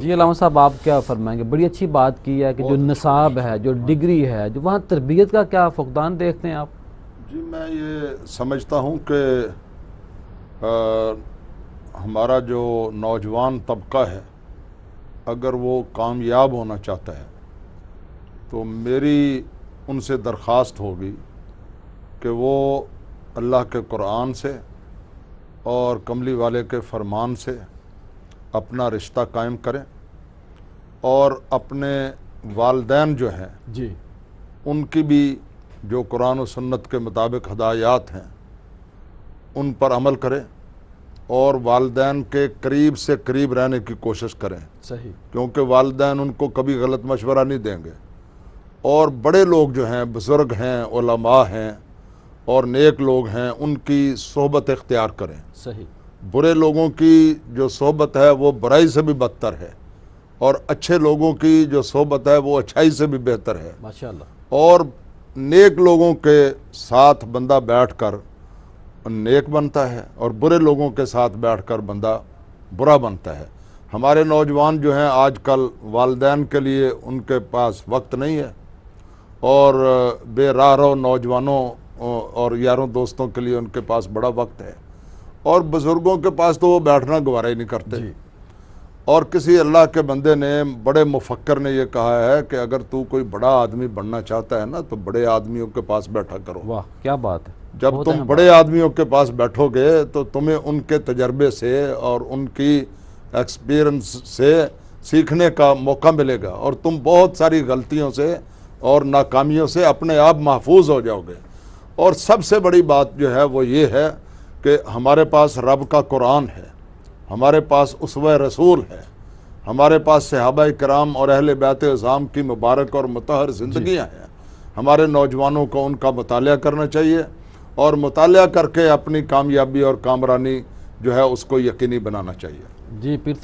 جی علامہ صاحب آپ کیا فرمائیں گے؟ بڑی اچھی بات کی ہے کہ جو نصاب ہے، جو ڈگری ہے، جو وہاں تربیت کا کیا فقدان دیکھتے ہیں آپ؟ جی میں یہ سمجھتا ہوں کہ ہمارا جو نوجوان طبقہ ہے اگر وہ کامیاب ہونا چاہتا ہے تو میری ان سے درخواست ہوگی کہ وہ اللہ کے قرآن سے اور کملی والے کے فرمان سے اپنا رشتہ قائم کریں اور اپنے والدین جو ہیں جی ان کی بھی جو قرآن و سنت کے مطابق ہدایات ہیں ان پر عمل کریں اور والدین کے قریب سے قریب رہنے کی کوشش کریں، صحیح، کیونکہ والدین ان کو کبھی غلط مشورہ نہیں دیں گے، اور بڑے لوگ جو ہیں، بزرگ ہیں، علماء ہیں اور نیک لوگ ہیں، ان کی صحبت اختیار کریں۔ صحیح، برے لوگوں کی جو صحبت ہے وہ برائی سے بھی بدتر ہے، اور اچھے لوگوں کی جو صحبت ہے وہ اچھائی سے بھی بہتر ہے، ماشاءاللہ، اور نیک لوگوں کے ساتھ بندہ بیٹھ کر نیک بنتا ہے اور برے لوگوں کے ساتھ بیٹھ کر بندہ برا بنتا ہے۔ ہمارے نوجوان جو ہیں آج کل والدین کے لیے ان کے پاس وقت نہیں ہے، اور بے راہ رو نوجوانوں اور یاروں دوستوں کے لیے ان کے پاس بڑا وقت ہے، اور بزرگوں کے پاس تو وہ بیٹھنا گوارا ہی نہیں کرتے۔ جی اور کسی اللہ کے بندے نے، بڑے مفکر نے یہ کہا ہے کہ اگر تو کوئی بڑا آدمی بننا چاہتا ہے نا تو بڑے آدمیوں کے پاس بیٹھا کرو۔ واہ کیا بات ہے، جب بہت تم اہم بڑے آدمیوں کے پاس بیٹھو گے تو تمہیں ان کے تجربے سے اور ان کی ایکسپیرنس سے سیکھنے کا موقع ملے گا، اور تم بہت ساری غلطیوں سے اور ناکامیوں سے اپنے آپ محفوظ ہو جاؤ گے۔ اور سب سے بڑی بات جو ہے وہ یہ ہے کہ ہمارے پاس رب کا قرآن ہے، ہمارے پاس اسوہ رسول ہے، ہمارے پاس صحابہ کرام اور اہل بیت اعظام کی مبارک اور مطہر زندگیاں ہیں۔ ہمارے نوجوانوں کو ان کا مطالعہ کرنا چاہیے، اور مطالعہ کر کے اپنی کامیابی اور کامرانی جو ہے اس کو یقینی بنانا چاہیے۔ جی پھر